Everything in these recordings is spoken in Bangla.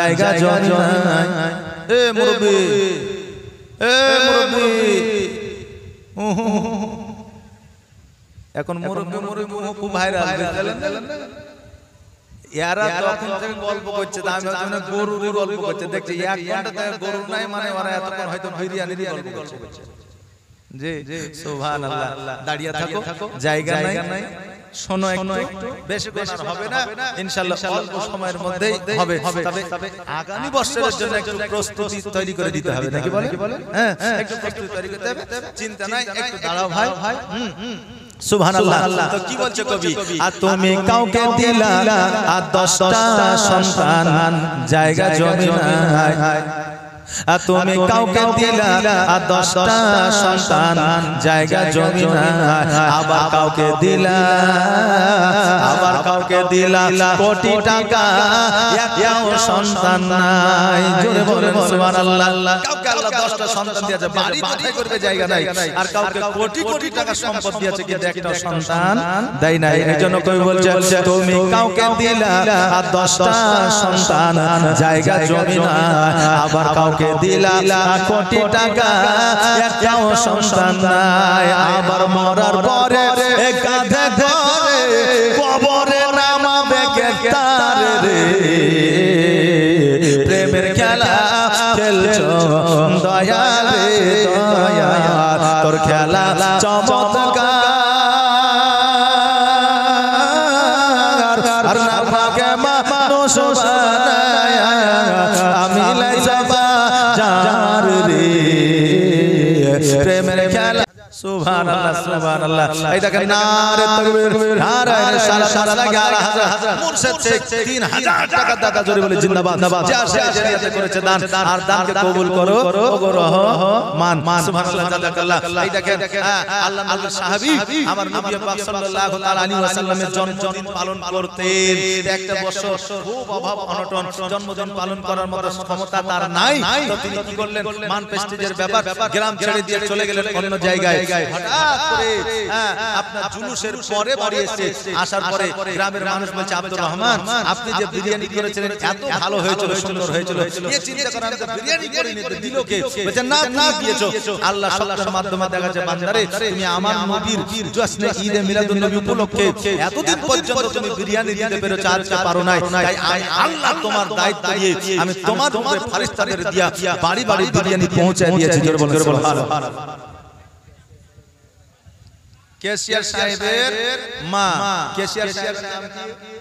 জায়গা জমি নাই। এ মুরব্বি, এ মুরব্বি, এখন মুরব্বি মুরব্বি খুব ভাইরাল এরা তখন থেকে গল্প করছে, আমি ভাবছি গরুর গল্প করছে, দেখছি 1 ঘন্টা গরু নাই মানে ওরা এতক্ষণ হয়তো বিরিয়ানির গল্প করছে। জি সুবহানাল্লাহ। দাঁড়িয়ে থাকো, জায়গা নাই, শোনো একটু, বেশি করে হবে না ইনশাআল্লাহ, অল্প সময়ের মধ্যেই হবে। তবে আগামী বছরের জন্য একটু প্রস্তুতি তৈরি করে দিতে হবে, নাকি বলে? হ্যাঁ, একটু প্রস্তুতি তৈরি করতে হবে, চিন্তা নাই, একটু দাঁড়াও ভাই। সুবহানাল্লাহ। তো কি বলছে কবি? আর তুমি কাউকে দিলা আর 10টা সন্তান, জায়গা জমি নাই। আর তুমি কাউকে দিলা আর 10টা সন্তান, জায়গা জমি নাই। আবার কাউকে দিলা কোটি টাকা, একটাও সন্তান নাই। জোরে বলেন সুবহানাল্লাহ। কাউকে আল্লাহ 10টা সন্তান দিয়েছে, বাড়ি কোথায় করবে জায়গা নাই। আর কাউকে কোটি কোটি টাকা সম্পদ দিয়েছে, কিন্তু একটা সন্তান দেয় নাই। এইজন্য কবি বলছে তুমি কাউকে দিলা আর 10টা সন্তান, জায়গা জমি নাই। আবার কাউকে দিলা কোটি টাকা, একটাও সন্তান নাই। আবার মরার পরে কাঁধে ধরে কবরে নামাবে কেতার রে। প্রেমের খেলা খেলছো দয়া রে দয়া, তোর খেলা চমৎকার। আর না ভাগে মানুষ বানায়, আমি লাই যাবা যার রে। প্রেমের খেলা সুবহানাল্লাহ সুবহানাল্লাহ। এই দেখেন নারে তাকবীর, নারে সালাত, 11,000 মুর্শিদ শেখ 3000 টাকা দাতা জোরে বলে জিন্দাবাদ। যা সে শরীয়তে করেছে দান, আর দানকে কবুল করো ওগো রহমান। সুবহানাল্লাহ জাযাকাল্লাহ। এই দেখেন আল্লাহ নবীর সাহাবী আমার নবী পাক সাল্লাল্লাহু তাআলা আলাইহি ওয়াসাল্লামের জন্মদিন পালন করতেন। একটা বছর খুব অভাব অনটন, জন্মদিন পালন করার মতো ক্ষমতা তার নাই। তো তিনি কি করলেন? মান প্রেস্টিজের ব্যাপার, গ্রাম ছেড়ে দিয়ে চলে গেলেন অন্য জায়গায়। হঠাৎ করে আপনার জুলুসের পরে বাড়ি এসে আসার পরে গ্রামের মানুষ বলছে, আব্দুর রহমান আপনি যে বিরিয়ানি করেছিলেন এত ভালো হয়েছিল, সুন্দর হয়েছিল, এই চিন্তা করেন যে বিরিয়ানি করে নিতে দিল কে? বলছে না, তুমি দিয়েছো। আল্লাহ শব্দের মাধ্যমে দেখাচ্ছে, বান্দারে তুমি আমার নবীর জশ্নে ঈদে মিলাদুন নবী উপলক্ষে এতদিন পর্যন্ত তুমি বিরিয়ানি দিতে পেরেছো, আজকে পারো নাই। তাই আল্লাহ তোমার দায়িত্ব দিয়ে আমি তোমার উপরে ফেরেশতাদের দিয়া বাড়ি বাড়ি বিরিয়ানি পৌঁছে দিয়েছি। জোরে বল সুবহানাল্লাহ। কেশিয়ার সাহেবের মা, কেশিয়ার সাহেবের নাম কি?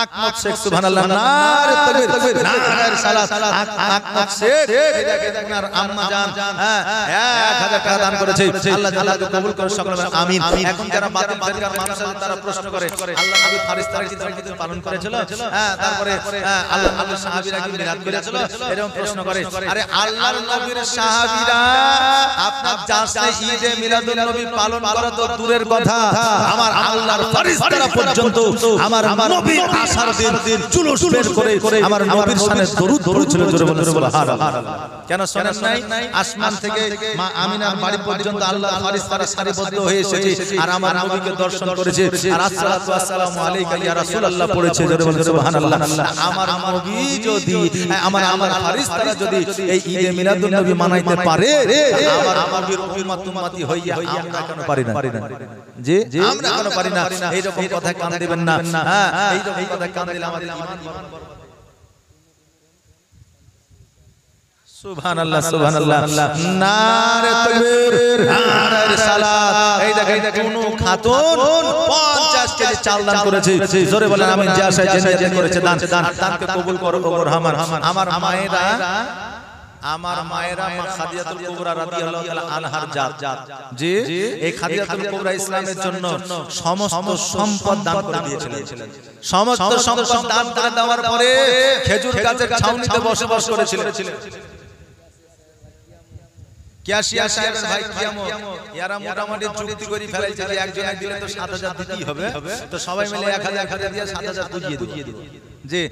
আকমত শেখ। সুবহানাল্লাহ। নারে তাকবীর, নারে সালাত। আকমত শেখ এই দেখেন আপনার আম্মা জান 1000 টাকা দান করেছে। আল্লাহ তাআলাকে কবুল করে সকলে আমিন। এখন যারা বাতিল ফিরকার মানুষ আছে তারা প্রশ্ন করে আল্লাহ নবী ফেরেশতারা কি জন্মদিন পালন করেছিল? তারপরে আল্লাহ নবীর সাহাবীরা কি মিলাদ করেছিল? এরকম প্রশ্ন করে। আরে আল্লাহর নবীর সাহাবীরা আপনার জাসে ঈদে মিলাদুন নবী পালন করা তো দূরের কথা, আমার আল্লাহর ফেরেশতারা পর্যন্ত আমার নবী আসার দিন জুলুস বের করে আমার নবীর শানে দরুদ পড়ছিল। জোরে বলেন সুবহানাল্লাহ। কেন শোনেন নাই? আসমান থেকে মা আমিনার বাড়ি পর্যন্ত আল্লাহর ফেরেশতারা সারিবদ্ধ হয়ে এসেছে আর আমার নবীকে দর্শন করেছে। আর আসসালাতু ওয়াসসালামু আলাইকা ইয়া রাসূলুল্লাহ পড়েছে। জোরে বলেন সুবহানাল্লাহ। আমার নবী যদি আমার ফেরেশতারা যদি এই ঈদে মিলাদুন নবী মানাইতে পারে, আমার নবীর উম্মতি হইয়া আমরা কেন পারি না? জি আমরা কেন পারি না? এই রকম কথা কান দিবেন না। এই রকম কথা কান দিলে আমাদের ঈমান সুবহানাল্লাহ সুবহানাল্লাহ। নারে তাকবীর, নারে সালাত। এই দেখেন কোন খাতুন 50 কেজি চাল দান করেছে। জোরে বলেন আমিন। যা সে জেনে করেছে দান, দানকে কবুল করো ওগো রহমান। আমার মায়েরা মা খাদিজাতুল কুবরা রাদিয়াল্লাহু তাআলা আনহার জাত। জি এই খাদিজাতুল কুবরা ইসলামের জন্য সমস্ত সম্পদ দান করে দিয়েছিলেন। সমস্ত সম্পদ দান করে দেওয়ার পরে খেজুর গাছের ছাউনিতে বসবাস করেছিলেন। ক্যাশিয়ার সাহেবের ভাই কিয়ামত এরা মোটামুটি চুক্তি করে ফেলাইছে যে একজনে দিলে তো 7000 দিতেই হবে, তো সবাই মিলে 1000 দিয়ে 7000 বুঝিয়ে দেব। জি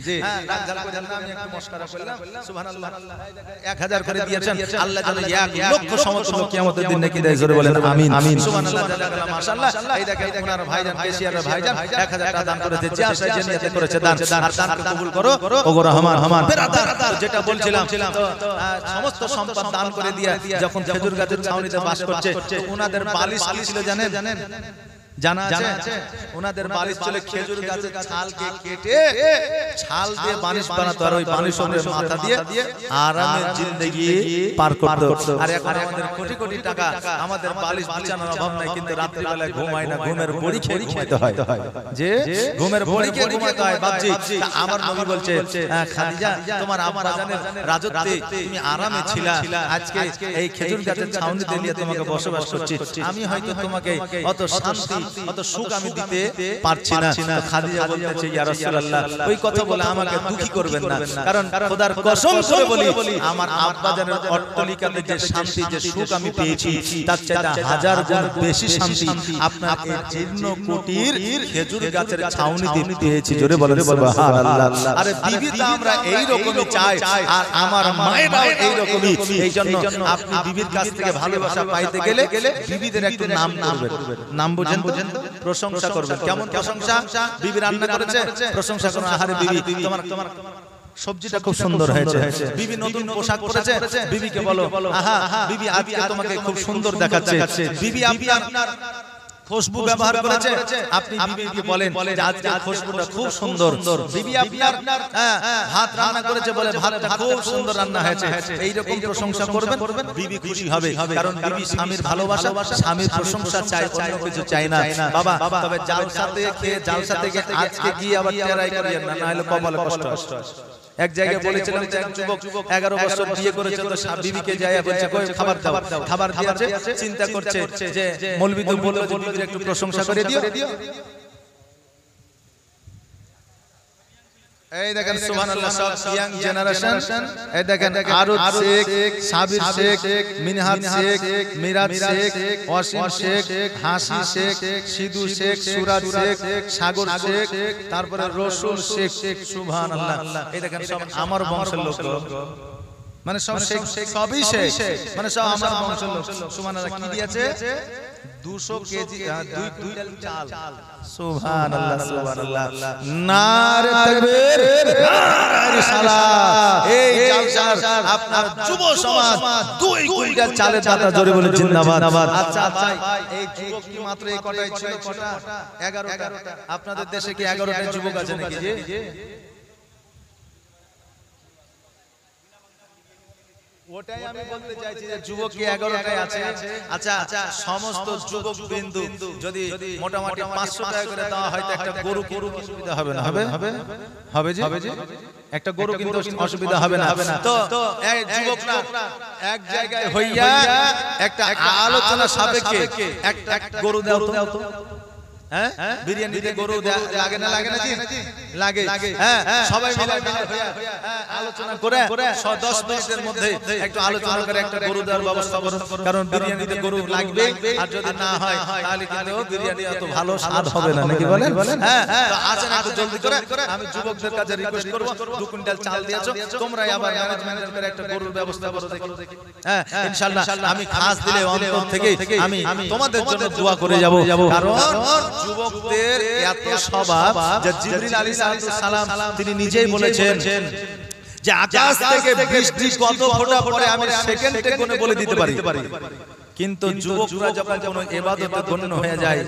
রাগ ঝাল করে না, আমি একটু মশকরা করলাম। সুবহানাল্লাহ 1000 করে দিয়েছেন, আল্লাহ যেন 1 লক্ষ সমতুল্য কিয়ামতের দিন নেকি দেয়, জোরে বলেন আমিন। সুবহানাল্লাহ মাশাআল্লাহ। এই দেখেন ওনার ভাইজান কেশিয়ারের ভাইজান 1000 টাকা দান করেছে, যে আশায় যে নিয়তে করেছে দান, আর দানকে কবুল করো ওগো রহমান বেরাদার। যেটা বলছিলাম তো সমস্ত সম্পদ দান করে দিয়ে যখন খেজুর গাছের ছাউনিতে বাস করছে, ওনাদের বালিশ কি ছিল জানেন? জানা আছে ওনাদের বালিশ ছিল খেজুর গাছের ছালকে কেটে ছাল দিয়ে বালিশ বানাতো, আর ওই বালিশের মাথা দিয়ে আরামে জিন্দেগি পার করতো। আর এখন আমাদের কোটি কোটি টাকা, আমাদের বালিশ বিছানার অভাব নাই, কিন্তু রাত্রি বেলায় ঘুমায় না, ঘুমের বড়ি খেয়ে ঘুমাইতে হয়, যে ঘুমের বড়ি খেয়ে ঘুমাইতে হয়। বাপজি আমার নবী বলছে, খাদিজা তোমার আব্বা জানের রাজত্বে তুমি আরামে ছিলা, আজকে এই খেজুর গাছের ছাউনিতে নিয়ে তোমাকে বসবাস করছি, আমি হয়তো তোমাকে অত শান্তি অত সুখ আমি দিতে পারছি না। খাদিজা বলতেছে, ইয়া রাসূলুল্লাহ ওই কথা বলে আমাকে দুঃখী করবেন না, কারণ খোদার কসম করে বলি আমার আব্বা জানের অট্টালিকাতে যে শান্তি যে সুখ আমি পেয়েছি, তার চাইতে 1000 গুণ বেশি শান্তি আপনার এই জীর্ণ কুটির খেজুর গাছের ছাউনিতে পেয়েছি, জোরে বলেন সুবহানাল্লাহ। আরে বিবি তো আমরা এই রকমই চাই, আর আমার মায়েরাও এই রকমই। এইজন্য আপনি বিবির কাছ থেকে ভালোবাসা পাইতে গেলে বিবিদের একটু নাম করবেন, নাম বুঝেন, প্রশংসা করবেন। কেমন প্রশংসা? বিবি রান্না করেছে, প্রশংসা করুন, আহারে বিবি তোমার সবজিটা খুব সুন্দর হয়েছে। বিবি নতুন পোশাক পরেছে, বিবিকে বলো, আহা বিবি আজকে তোমাকে খুব সুন্দর দেখাচ্ছে। বিবি আপনার খুশবু ব্যবহার করেছে, আপনি বিবিকে বলেন যে আজকে খুশবুটা খুব সুন্দর। বিবি আপনার ভাত রান্না করেছে, বলে ভাতটা খুব সুন্দর রান্না হয়েছে। এই রকম প্রশংসা করবেন, বিবি খুশি হবে, কারণ বিবি স্বামীর ভালোবাসা, স্বামীর প্রশংসা চাই, অন্য কিছু চাই না। বাবা তবে জালসাতে খেয়ে জালসাতে আজকে গিয়ে আবার টেরাই করিয়েন না, নাহলে কপালে কষ্ট। এক জায়গায় বলেছিলাম যে এক যুবক 11 বছর বিয়ে করেছে, তো বিবিকে যায় বলছে কই খাবার দাও, খাবার দিয়েছে, চিন্তা করছে যে মৌলবি তো বলল যে বিবির একটু প্রশংসা করে দিও। এই দেখেন সুবহানাল্লাহ, সব ইয়াং জেনারেশন, এই দেখেন আরুদ শেখ, সাবির শেখ, মিনহাজ শেখ, মিরাজ শেখ, ওয়াসিম শেখ, হাসি শেখ, সিধু শেখ, সুরাজ শেখ, সাগর শেখ, তারপরে রসুল শেখ। সুবহানাল্লাহ, এই দেখেন সব আমার বংশের লোক, মানে সব শেখ, সবই শেখ, মানে সব আমার বংশের লোক। সুবহানাল্লাহ, কি দিয়েছে? 200 কেজি 2 কুইন্টাল চাল। সুবহানাল্লাহ সুবহানাল্লাহ, নারে তাকবীর, নারে রিসালাত। এই জালসার আপনার যুব সমাজ 2 কুইন্টাল চালের দাতা, জোরে বলে জিন্দাবাদ। আচ্ছা এই যুবক কি মাত্র এই কটাই ছিল? কটা? 11টা। আপনাদের দেশে কি 11টা যুবক আছে নাকি? জি, ওটাই আমি বলতে চাইছি যে যুবক কি 11টাই আছে? আচ্ছা সমস্ত যুবক বিন্দু যদি মোটামুটি 500 টাকা করে দেওয়া হয়, তো একটা গরু কি সুবিধা হবে না? হবে জি, একটা গরু কিন্তু অসুবিধা হবে না। তো এই যুবকরা এক জায়গায় হইয়া একটা আলোচনা সাপেক্ষে একটা গরু দাও তো। হ্যাঁ, বিরিয়ানিতে গরু লাগে না জি? লাগে। হ্যাঁ, সবাই মিলে আলোচনা করে 10 মিনিটের মধ্যে একটু আলোচনা করে একটা গরু দেওয়ার ব্যবস্থা করুন, কারণ বিরিয়ানিতে গরু লাগবে, আর যদি না হয় তাহলে কিন্তু বিরিয়ানি এত ভালো স্বাদ হবে না, নাকি বলেন? হ্যাঁ, তো আসেন একটু জলদি করে। আমি যুবকদের কাছে রিকোয়েস্ট করব, 2 কুইন্টাল চাল দিয়েছো, তোমরা আবার ম্যানেজমেন্টের করে একটা গরুর ব্যবস্থা করো দেখি। হ্যাঁ, ইনশাআল্লাহ আমি খাস দিলে অন্তর থেকে আমি তোমাদের জন্য দোয়া করে যাব, কারণ যুবকদের এত স্বভাব যে জিবরিল আলাইহিস সালাম তিনি নিজেই বলেছেন যে আকাশ থেকে বৃষ্টি কত ফোঁটা পড়ে আমি সেকেন্ডে গুণে বলে দিতে পারি, কিন্তু যুবকরা যখন কোনো ইবাদতে গণ্য হয়ে যায়,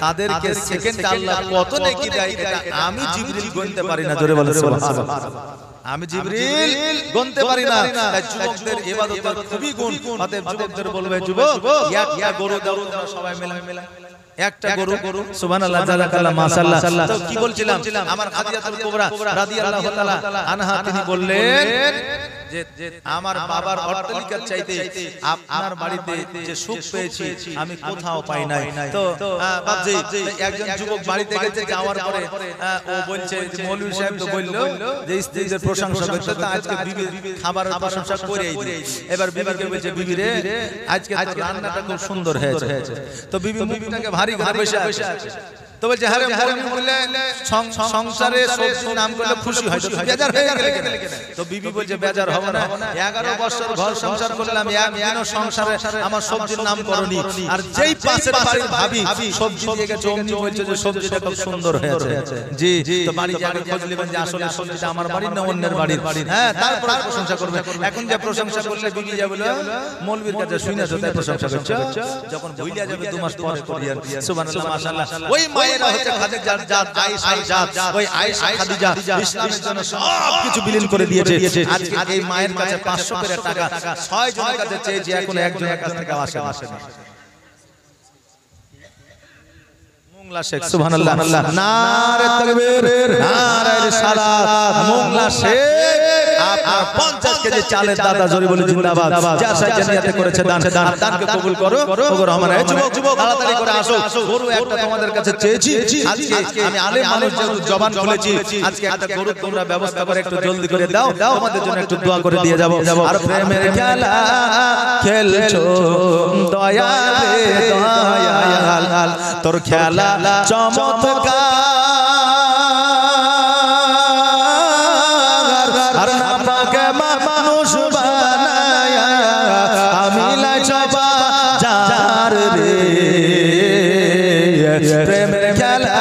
তাদেরকে সেকেন্ডে আল্লাহ কত নেকি দেয় এটা আমি জিবরিল গুনতে পারি না, জোরে বলেন সুবহানাল্লাহ। আমি জিবরিল গুনতে পারি না। তাই যুবকদের ইবাদতের খুবই গুণ। অতএব যুবকদের বলবে, যুবক একটা গরু দাও, তোমরা সবাই মিলে একটা গরু। সুবহানাল্লাহ, জাযাকাল্লাহ, মাশাআল্লাহ। তো কি বলছিলাম, আমার খাদিজাতুল কুবরা রাদিয়াল্লাহু তাআলা আনহা তিনি বললেন যে আমার বাবার অট্টালিকার চাইতে আপনার বাড়িতে যে সুখ পেয়েছি আমি কোথাও পাই নাই। তো বাপজি একজন যুবক বাড়িতে গেছে, যাওয়ার পরে ও বলছে যে মৌলভী সাহেব তো বললো যে স্ত্রীদের প্রশংসা করতে, তো আজকে বিবি খাবারের প্রশংসা করেই দিই। এবার বিবিকে বলছে, বিবি রে আজকে তো রান্নাটা খুব সুন্দর হয়েছে। তো বিবি মুখটাকে ভারী করে বসে আছে। তো বলছে হারে বললে সংসারে সবজি নাম করলে খুশি হয় তো বেজার হয়ে গেলে তো বিবি বলছে বেজার হবে না 11 বছর ঘর সংসার করলাম একদিনও সংসারে আমার সবজির নাম করনি আর যেই পাশের বাড়ির ভাবি সবজি দিয়ে গেছে অমনি বলছে যে সবজিটা খুব সুন্দর হয়েছে জি তো বাড়ি যাবে খোঁজ নেবেন যে আসলে সবজিটা আমার বাড়ির না অন্যের বাড়ির হ্যাঁ তারপর প্রশংসা করবে এখন যে প্রশংসা করলে বিবি যাবে মৌলবীর কাছে শুনেছো তাই প্রশংসা করছো যখন ভুলিয়া যাবে 2 মাস পরে করিয়া সুবহানাল্লাহ মাশাআল্লাহ ওই মায়েরা হচ্ছে খাদিজা জাত আয়েশা জাত ওই আয়েশা খাদিজা ইসলামের জন্য সব কিছু বিলীন করে দিয়েছে আজকে এই মায়ের কাছে 500 করে টাকা 6 জনের কাছে চেয়েছে এখন একজনের কাছ থেকে আসে না মোংলা শেখ সুবহানাল্লাহ নারে তাকবীর নারে রিসালাত মোংলা শেখ আপনার 50 কেজি চালের দাদা জোরে বলি জিন্দাবাদ যা সাইজে নিয়তে করেছে দানকে কবুল করো ওগো রহমান এই যুবক তাড়াতাড়ি করে আসো গরু একটা তোমাদের কাছে চেয়েছি আজকে আমি আলেম মানুষ যেহেতু জবান খুলেছি আজকে একটা গরু তোমরা ব্যবস্থা করে একটু জলদি করে দাও তোমাদের জন্য একটু দোয়া করে দিয়ে যাব আর প্রেমের খেলা খেলছো দয়ালে দয়াল তোর খেলা চমৎকার আর নাপাকে মানুষ বানায়া আমি লাইছবা যার রে প্রেমের খেলা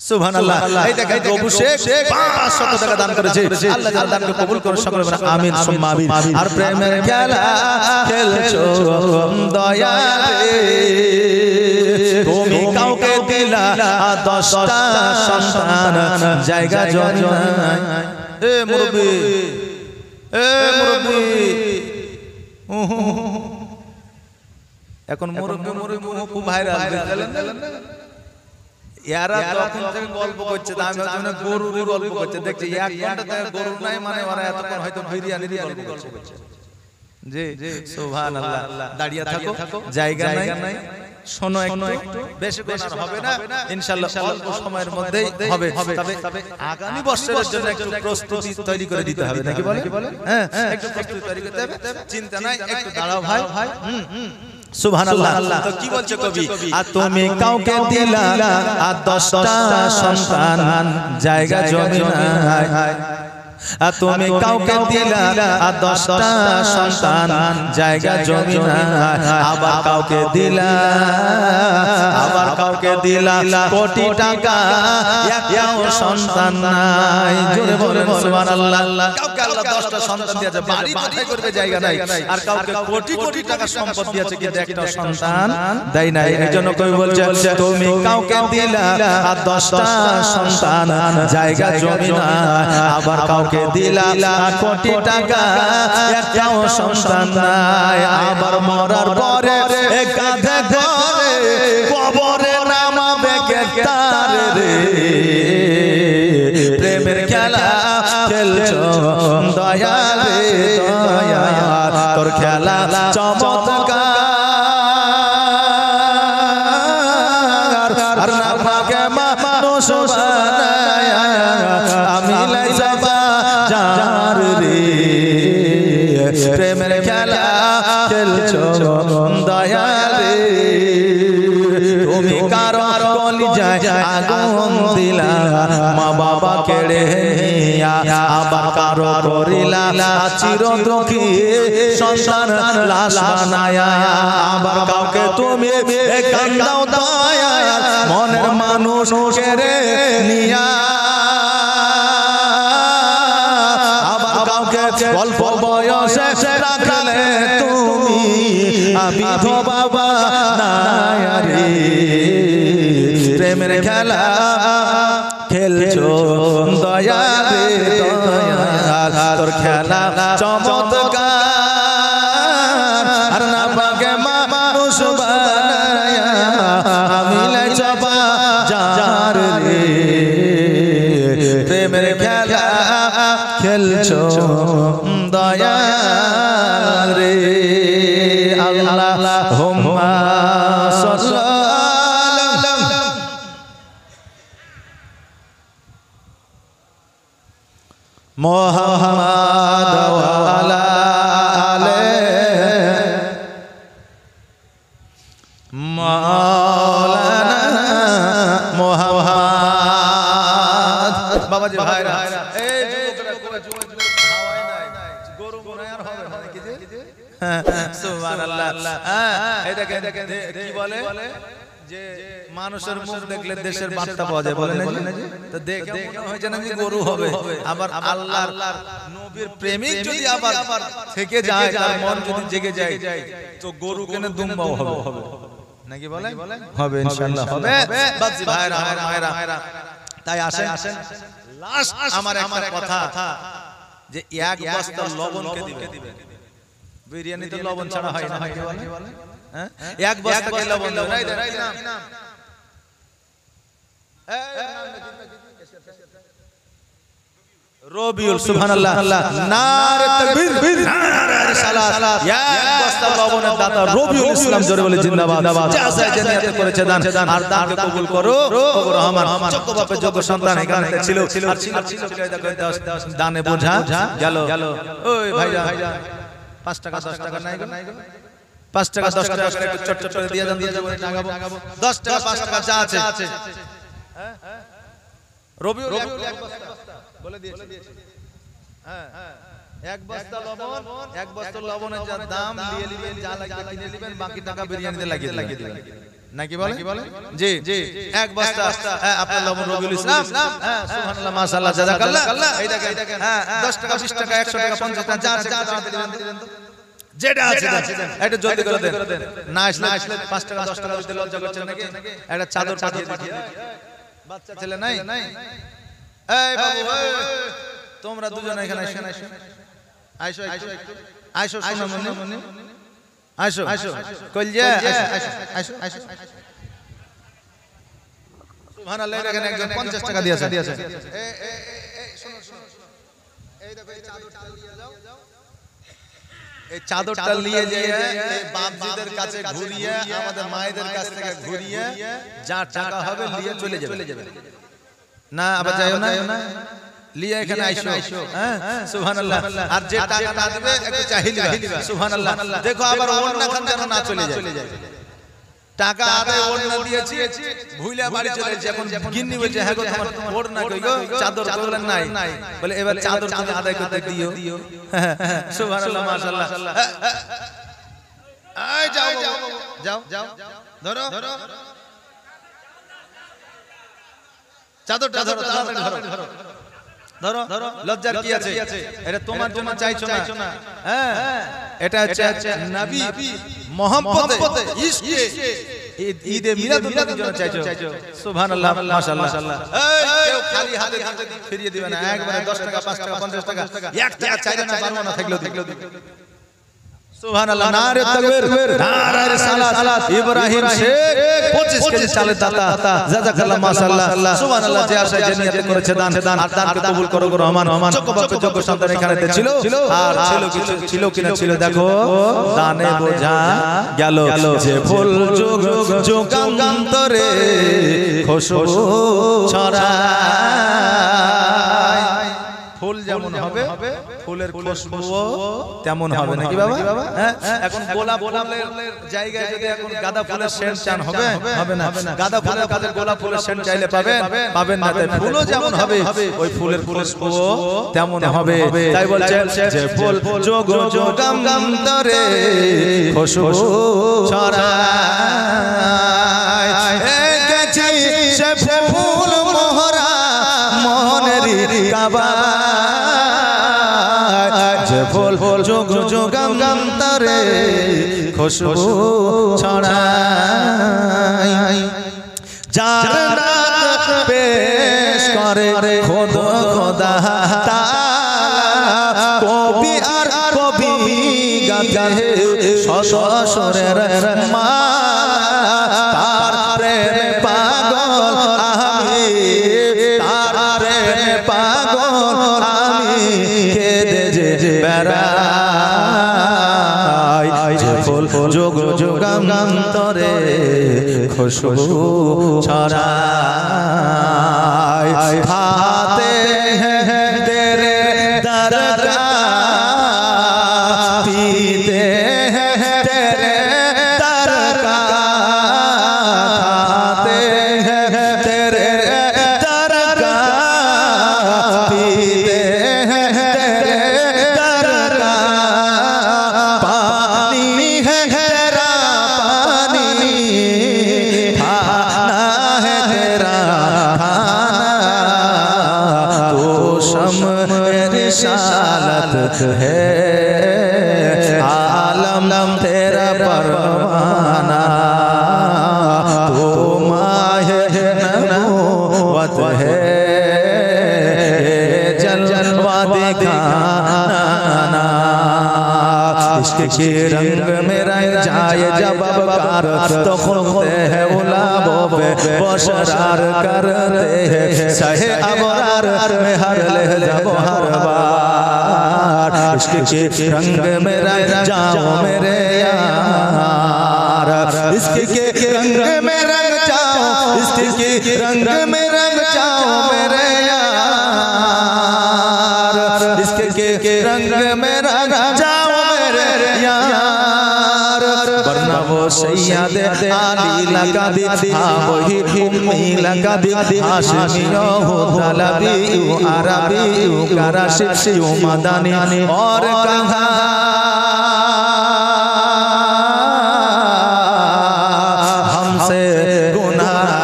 সুবহানাল্লাহ এই দেখেন আবু শেখ 500 টাকা দান করেছে আল্লাহ তাআলা দানকে কবুল করুন সকলে বলেন আমিন সুম্মা আমিন আর প্রেমের খেলা খেলছো দয়ালে তুমি কাউকে দিলা 10টা সন্তান জায়গা জমি নাই এ মুরব্বি এখন মুরব্বি খুব ভাইরাল এরা তখন থেকে গল্প করছে আমি ভাবছি গরুর গল্প করছে দেখছি 1 ঘন্টা থেকে গরু নাই মানে ওরা এতক্ষণ হয়তো বিরিয়ানির গল্প করছে জি সুবহানাল্লাহ দাঁড়িয়ে থাকো জায়গা নাই শোনো একটু বেশি কথা হবে না ইনশাআল্লাহ অল্প সময়ের মধ্যেই হবে তবে আগামী বছরের জন্য একটু প্রস্তুতি তৈরি করে দিতে হবে নাকি বলেন হ্যাঁ একটু প্রস্তুতি তৈরি করতে হবে চিন্তা নাই একটু দাঁড়াও ভাই সুবহানাল্লাহ তো কি বলছে কবি আর তুমি কাউকে দিলা 10টা সন্তান জায়গা জমি নাই আর তুমি কাউকে দিলা 10টা সন্তান জায়গা জমি নাই আবার কাউকে দিলা কোটি টাকা একটাও সন্তান নাই জোরে বলেন সুবহানাল্লাহ কাউকে আল্লাহ 10টা সন্তান দিয়েছে বাড়ি কোথায় করবে জায়গা নাই আর কাউকে কোটি কোটি টাকা সম্পদ দিয়েছে কিন্তু একটাও সন্তান দেয় নাই এইজন্য কবি বলছে তুমি কাউকে দিলা 10টা সন্তান জায়গা জমি নাই আবার কাউকে দিলা কোটি টাকা একটাও সন্তান নাই আবার মরার পরে কাঁধে ধরে কবরে নামাবে কেতার রে প্রেমের খেলা খেলছো দয়ালে দয়াল তোর খেলা চমৎকার আর নাপাকে মানুষ বানায়া আমি লাইছবা যার রে প্রেমের খেলা খেলছো দয়ালে তুমি কারো কলিজায় আগুন দিলা মা বাবা কেড়ে নিয়া আবার কারো করিলা চির দুঃখী সন্তান লাশ বানায়া আবার কাউকে তুমি কান্দাও দয়া মনের মানুষ কেড়ে নিয়া আবার কাউকে অল্প বয়সে রাখলে তুমি আমি তো বাবা নাই রে প্রেমের খেলা খেলছো দয়ালে দয়াল তোর খেলা চমৎকার আর না পাকে মানুষ বানায়া আমি লাইছবা যার রে প্রেমের খেলা খেলছো দয়াল রে আল্লাহুম্মা সাল্লাল্লাহু মুহাম্মাদ ওয়া আলা আলিহি মাওলানা বাবাজি ভাইরা এই যুবকরা যুবক হাওয়ায় নাই গরু মনে আর হবে না কি যে সুবহানাল্লাহ এই দেখেন কি বলে যে মানুষের মুখ দেখলে দেশের বার্তা পাওয়া যায় বলে না তো দেখে মনে হয় যেন আমি গরু হবে আবার আল্লাহর নবীর প্রেমিক যদি আবার থেকে যায় তার মন যদি জেগে যায় তো গরু কেন দুম্বাও হবে নাকি বলে হবে ইনশাআল্লাহ হবে বাজি ভাইরা আমার মায়েরা তাই আসেন লাস্ট আমার একটা কথা যে এক বস্তা লবণ কে দিবে বিরিয়ানিতে লবণ ছাড়া হয় না নাকি বলে হ্যাঁ এক বস্তা কে লবণ দাও নাই রবিউল সুবহানাল্লাহ নারে তাকবীর নারে রিসালাত এক বস্তা লবণের দাতা রবিউল ইসলাম জোরে বলে জিন্দাবাদ যা যা জানিয়াত করেছে দান আর দানকে কবুল করো কবুল রহমান যোগ্য বাপের যোগ্য সন্তান এখানে ছিল আর ছিল দানে বোঝা গেল ওই ভাইজান 5 টাকা 10 টাকা নাই গো 5 টাকা 10 টাকা করে একটু চট করে দিয়ে দেন দিয়ে যাব টাকাবো 10 টাকা 5 টাকা যা আছে হ্যাঁ রবিউল এক বস্তা বলে দিয়েছি হ্যাঁ এক বস্তা লবণের যা দাম নিয়ে নেবেন যা লাগবে কিনে নেবেন বাকি টাকা বিরিয়ানিতে লাগিয়ে দিবেন নাকি বলে জি এক বস্তা আপনার লবণ রবিউল ইসলাম হ্যাঁ সুবহানাল্লাহ মাশাআল্লাহ জাযাকাল্লাহ এই দেখেন হ্যাঁ 10 টাকা 20 টাকা 100 টাকা 50 টাকা যা আছে দিবেন তো যেটা আছে এটা জলদি করে দেন না আসলে 5 টাকা 10 টাকা দিতে লজ্জা করছেন নাকি একটা চাদর পাঠিয়ে দিন বাচ্চা ছেলে নাই এই বাবু তোমরা দুজন এখানে আইসো শোনো মনে আইসো কলজা আইসো সুবহানাল্লাহ এখানে একজন 50 টাকা দিয়েছে এই শোনো এই দেখো এই চাদরটা নিয়ে যাও এই চাদরটা নিয়ে গিয়ে এই বাপজিদের কাছে ঘুরিয়ে আমাদের মায়েদের কাছ থেকে ঘুরিয়ে যা টাকা হবে নিয়ে চলে যাবে না আবার যাইও না লিয়ে এখানে আইসো হ্যাঁ সুবহানাল্লাহ আর যে টাকাটা দিবে একটু চাহিলিবা সুবহানাল্লাহ দেখো আবার ওন্না খান যেন না চলে যায় টাকা আদায় ওন্না দিয়েছি ভুইলা বাড়ি চলে যাচ্ছে এখন গিন্নি বলছে হ্যাঁ গো তোমার ওন্না কই গো চাদর বলেন নাই বলে এবার চাদর তুমি আদায় করতে দিও সুবহানাল্লাহ মাশাআল্লাহ এই যাও ধরো চাদরটা ধরো লজ্জার কি আছে এটা তোমার জন্য চাইছো না হ্যাঁ এটা হচ্ছে নবী মুহাম্মদে ইশকে ঈদে মিলাদুন নবীর জন্য চাইছো সুবহানাল্লাহ মাশাআল্লাহ এই কেউ খালি হাতে ফিরিয়ে দিবে না একবারে 10 টাকা 5 টাকা 50 টাকা এক টাকা চাইলে না পারবো না থাকলেও সুবহানাল্লাহ নারে তাকবীর নারে রিসালাত ইব্রাহিম শেখ 25 কেজি চালের দাতা জাযাকাল্লাহ মাশাআল্লাহ সুবহানাল্লাহ যে আশায় যে নিয়ত করেছে দান আর দানকে কবুল করো গো রহমান যোগ্য বাপের যোগ্য সন্তান এখানে ছিল আর ছিল কিনা ছিল দেখো দানে বোঝা গেল যে ফুল যুগান্তরে খুশবু ছড়ায় ফুল যেমন হবে ফুলের খুশবুও তেমন হবে নাকি বাবা হ্যাঁ এখন গোলাপ ফুলের জায়গায় যদি এখন গাঁদা ফুলের সেন্ট চান হবে না গাঁদা ফুলের কাছে গোলাপ ফুলের সেন্ট চাইলে পাবেন না তাই ফুলও যেমন হবে ওই ফুলের খুশবুও তেমন হবে তাই বলছে যে ফুল যুগান্তরে খুশবু ছড়ায় গেছে সে ফুল মোহরা মনের কাবা ফুল যুগান্তরে খুশবু ছড়ায় যার নাত পেশ করে খোদা তাআলা কবি আর কবি গাহে সশরের মা তার প্রেমে পাগল আমি তার প্রেমে পাগল আমি কেঁদে যে বেড়াই যে ফুল যুগান্তরে খুশবু ছড়ায় খাতে हैं तेरे दर का पीते हैं तेरे दर का खाते हैं तेरे दर का शम्स रिसालत है, आलम तेरा परवाना, तू माहे नबूवत है, जलवा दिखाना। इश्क के रंग में रंग जाए जब अबकार, तो खुलते हैं गुलाबों पे बशरार करते हैं, सहे अबरार में हर लहजा वो हर बार। इश्क के रंग में रंग जाओ मेरे यार, इश्क के रंग में रंग जाओ, इश्क के रंग में रंग जाओ मेरे यार, इश्क के रंग में रंग जाओ यार। वरना वो सैयद आली लगा दी, हाँ वही उम्मी लगा दी, हाशमियो हो तलबी यू अरबी यू कराशी यू मदनी और कहाँ हमसे गुनाहगार।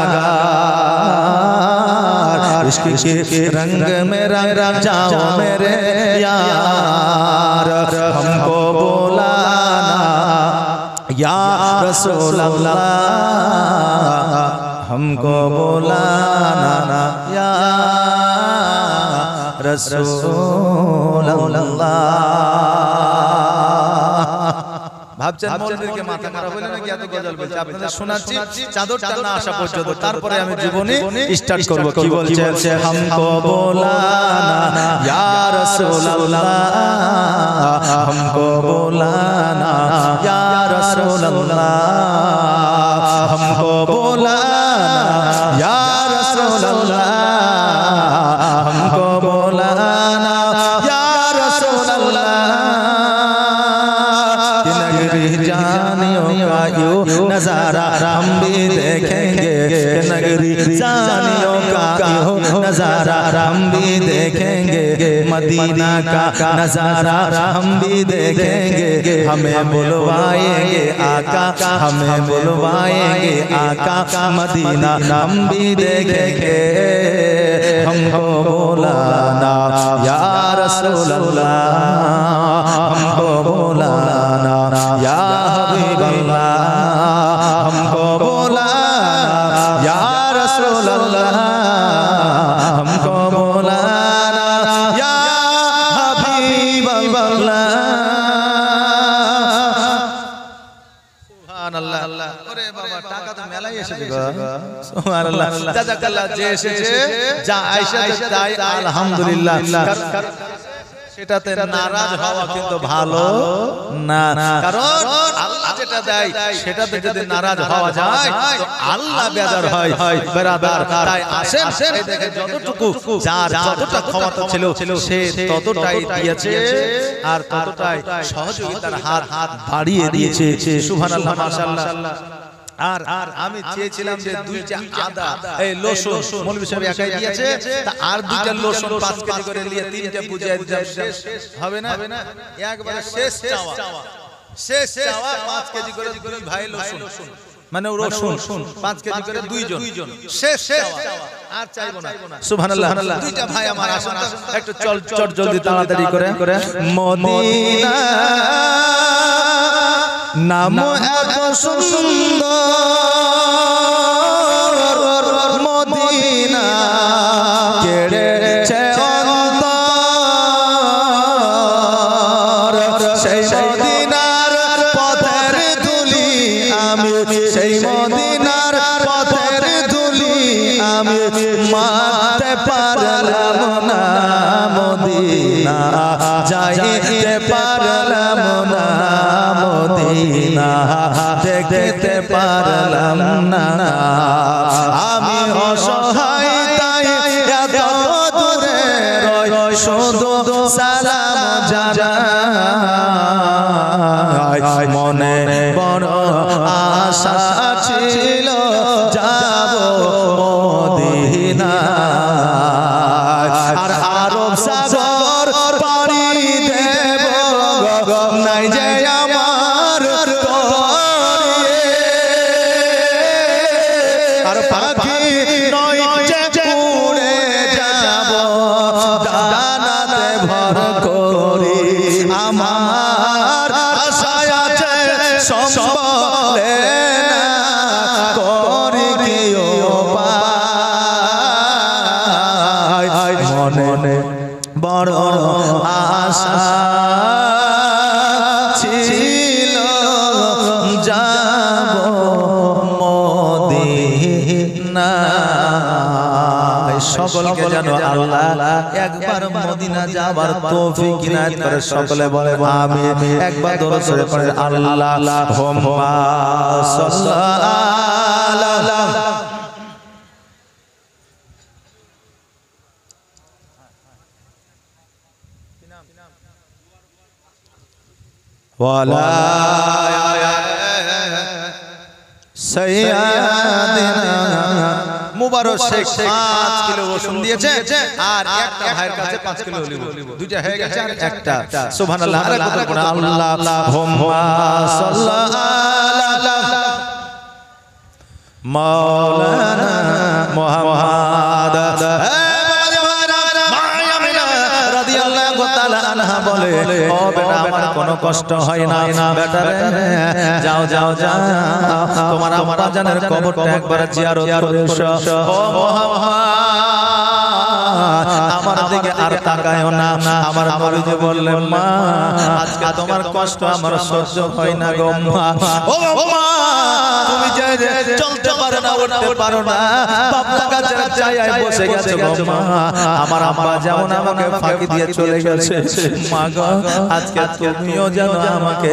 इश्क के रंग में रंग जाओ मेरे यार, हमको बुलाना या रसूल अल्लाह, हमको बुलाना या रसूल अल्लाह। ভাবছেন মৌলবীকে মাথা মারা বলে নাকি এত গজল বলছে, আপনাদের শোনাচ্ছি চাদরটা না আসা পর্যন্ত, তারপরে আমি জীবনী স্টার্ট করব। কি বলছে? हमको बुलाना या रसूल अल्लाह, हमको बुलाना या रसूल अल्लाह, हमको बुलाना या रसूल अल्लाह, हमको बुलाना या रसूल अल्लाह। जानियों का यो नजारा हम भी देखेंगे, नगरी जानियों का यो नजारा हम भी देखेंगे, मदीना का नजारा हम भी देखेंगे। हमें बुलवाएंगे आका, हमें बुलवाएंगे आका, मदीना हम भी देखेंगे। हमको बुलाना या रसूल अल्लाह, हमको बुलाना या हबीब अल्लाह, हमको बुलाना या रसूल अल्लाह, हमको बुलाना या हबीब अल्लाह। सुभान अल्लाह। ओरे बाबा টাকা তো মেলাই এসেছে গো, সুবহানাল্লাহ। জাযাকাল্লাহ, যে এসেছে যা আয়েশা তাই আলহামদুলিল্লাহ। সেটাতে নারাজ হওয়া কিন্তু ভালো না, কারণ আল্লাহ যেটা দেয় সেটাতে যদি নারাজ হওয়া যায় তো আল্লাহ বেজার হয়। বেরাদার, তাই আসেন এই দেখে যতটুকু যার যতটা ক্ষমতা ছিল সে ততটাই দিয়েছে, আর ততটাই সহযোগিতার হাত বাড়িয়ে দিয়েছে। সুবহানাল্লাহ, মাশাআল্লাহ। আর আমি চেয়েছিলাম যে দুইটা আদা এই লোশন মৌলভী সাহেব একাই দিয়েছে, তা আর দুইটা লোশন 5 কেজি করে নিয়ে তিনটা বুঝিয়ে দিলাম, হবে না? একবারে শেষ চাওয়া 5 কেজি করে দুই ভাই লোশন, মানে রসুন 5 কেজি করে দুইজন, শেষ চাওয়া আর চাইবো না। সুবহানাল্লাহ। দুইটা ভাই আমার আসুন, একটু চট জলদি তাড়াতাড়ি করে। মদিনা নাম এত সুন্দর, মদিনা কেড়েছে অন্তর, সেই মদিনার পথের ধুলি আমি, সেই মদিনার পথের ধুলি আমি মারতে পারলাম না, মদিনা যাইতে পারলাম না, মদিনা দেখতে পারলাম না। আমি অসহায় তাই এত দূরে রই, শুধু সালাম জানাই। মনে বড় আশা ছিল যাব মদিনা, আর আরব সাগর পাড়ি দেব, নাই যে আমার আর পাখি নয় যে উড়ে যাব। মনে বড় আশা ছিল যাব মদিনা। সকলকে যেন আল্লাহ একবার মদিনা যাবার তৌফিক ইনায়াত করে। সকলে বলে আমিন। একবার দরুদ শরীফ পড়ে আল্লাহুম্মা সাল্লাল্লাহু ওয়ালা সাইয়্যিদিনা মুবারক শেখ 5 কিলো ওজন দিয়েছে আর একটা ভাইয়ের কাছে 5 কিলো অলিভ, দুইটা হয়ে গেছে আর একটা। সুবহানাল্লাহ। আর কত গুণ আল্লাহুম্মা সাল্লাল্লাহু মাওলানা মুহাম্মদ রাদিয়াল্লাহু তাআলা আনহা বলে, ও বেটা আমার কোনো কষ্ট হয় না বেটা রে, যাও যাও যাও তোমার আমার জানের কবরটা একবার জিয়ারত করে এসো। ও মুহাম্মদ আমার দিকে আর তাকায়ও না। আমার নবীজি বললেন, মা আজকে তোমার কষ্ট আমার সহ্য হয় না গো মা। ও মা তুমি যে চলতে পারো না, উঠতে পারো না, বাবা গাছের ছায়ায় বসে গেছে গো মা। আমার আব্বা যেমন আমাকে ফাঁকি দিয়ে চলে গেছে, মা গো আজকে তুমিও যেন আমাকে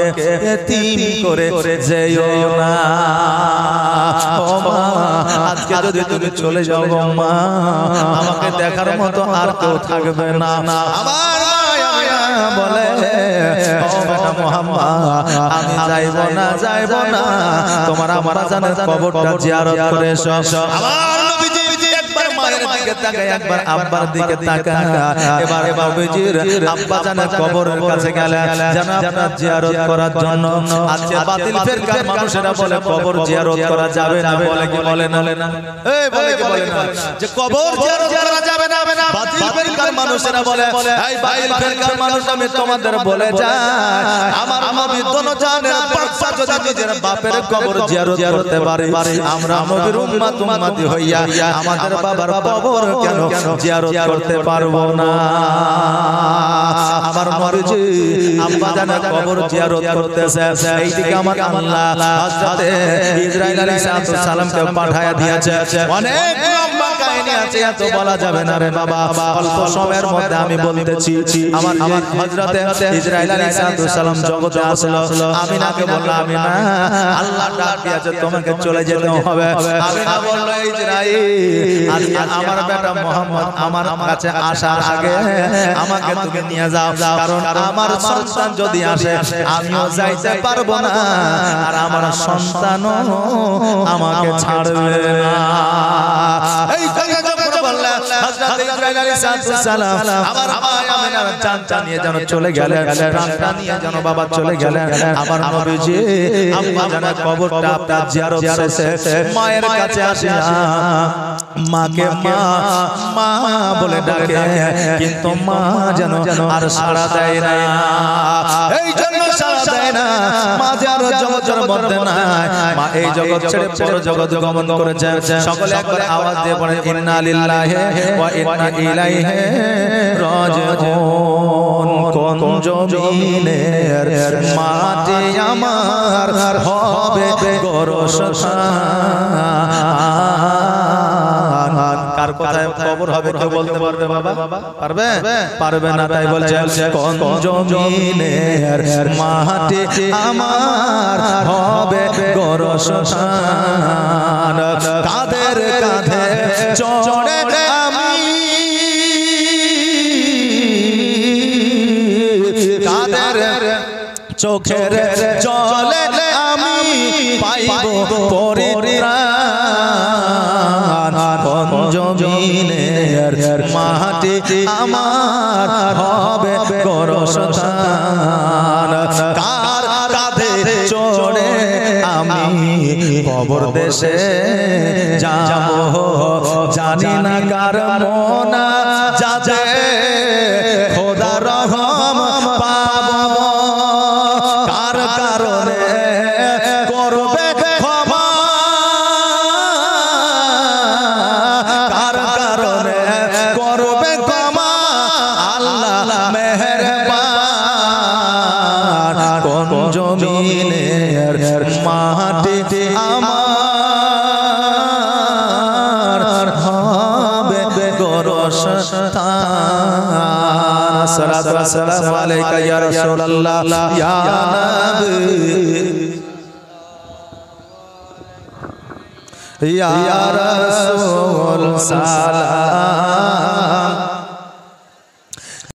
এতিম করে যেও না। ও মা আজকে যদি তুমি চলে যাও গো মা, আমাকে দেখার মতো আর কেউ থাকবে না। আমার মায়া বলে, ও বেটা মুহাম্মদ আমি যাইব না তোমার আমার জানের কবরটা জিয়ারত করে এসো। আমার নবীজি একবার মায়ের দিকে তাকায়, একবার আব্বার দিকে তাকায়। এবার নবীজির আব্বা জানের কবরের কাছে গেলেন যেন আপনার জিয়ারত করার জন্য। আজকে বাতিল ফিরকার মানুষেরা বলে কবর জিয়ারত করা যাবে না, বলে কি বলে না? এই বলে কি বলে না যে কবর জিয়ারত করা যাবে না? বাতিল ফিরকার মানুষেরা বলে, এই বাতিল ফিরকার মানুষ আমি তোমাদের বলে যাই, আমার নবী দোনো জানের বাদশা যদি নিজের বাপের কবর জিয়ারত করতে পারে, আমরা নবীর উম্মতি হইয়া আমাদের বাবার কবর কেন জিয়ারত করতে পারবো না? আমার নবীজি আব্বা জানের কবর জিয়ারত করতেছে, এইদিকে আমার আল্লাহ হযরতে ইসরাঈল আলাইহিস সালামকে পাঠায়া দিয়েছে। অনেক লম্বা কাহিনী আছে, এত বলা যাবে না রে বাবা, অল্প সময়ের মধ্যে আমি বলতেছি। আমার হযরতে ইসরাঈল আলাইহিস সালাম জগতে আসলো, আমিনাকে বলল, আমিনা আল্লাহ ডাক দিয়েছে তোমাকে চলে যেতে হবে। আমিনা বলল, ইসরাঈল আজকে আমার বেটা মুহাম্মদ আমার কাছে আসার আগে আমাকে তুমি নিয়ে যাও, কারণ আমার সন্তান যদি আসে আমিও যাইতে পারবো না, আর আমার সন্তানও আমাকে ছাড়বে না। এই কথা যখন বললেন হযরত ইসরাঈল আলাইহিস সালাম আমার মা আমিনার জানটা নিয়ে যেন চলে গেলেন, প্রাণটা নিয়ে যেন বাবা চলে গেলেন। আমার নবীজি আম্মা জানের কবরটা আপনার জিয়ারত শেষে মায়ের কাছে আসিয়া মাকে মা মা বলে ডাকে, কিন্তু মা যেন আর সাড়া দেয় না। এই জন্য সাড়া দেয় না, মা যে আর জগতের মধ্যে নাই, মা এই জগৎ ছেড়ে পর জগৎ গমন করেছে। সকলে একবার আওয়াজ দিয়ে পড়ে, ইন্না লিল্লাহি ওয়া ইন্না ইলাইহি রাজিউন। কোন জমিনের মাটি আমার হবে গোরস্থান। কার কোথায় কবর হবে কেউ বলতে পারবে বাবা? পারবে? পারবে না। তাই বলছে কোন জমিনের মাটি আমার হবে গোরস্থান। কাদের কাঁধে চড়ে আমি, কাদের চোখের জলে আমি পাইব পরিত্রাণ। কোন জমিনের মাটি আমার হবে গোরস্থান। কার কাঁধে চড়ে আমি কবর দেশে যাব, জানি না কার মনা যাবে খোদা রহম পাব, কার কারণে করবে ক্ষমা, কার কারণে করবে ক্ষমা। আমার হবে গোরস্থান সালাতু ওয়া সালামু আলাইকা ইয়া রাসূলুল্লাহ ইয়া নবী ইয়া রাসূল সালাম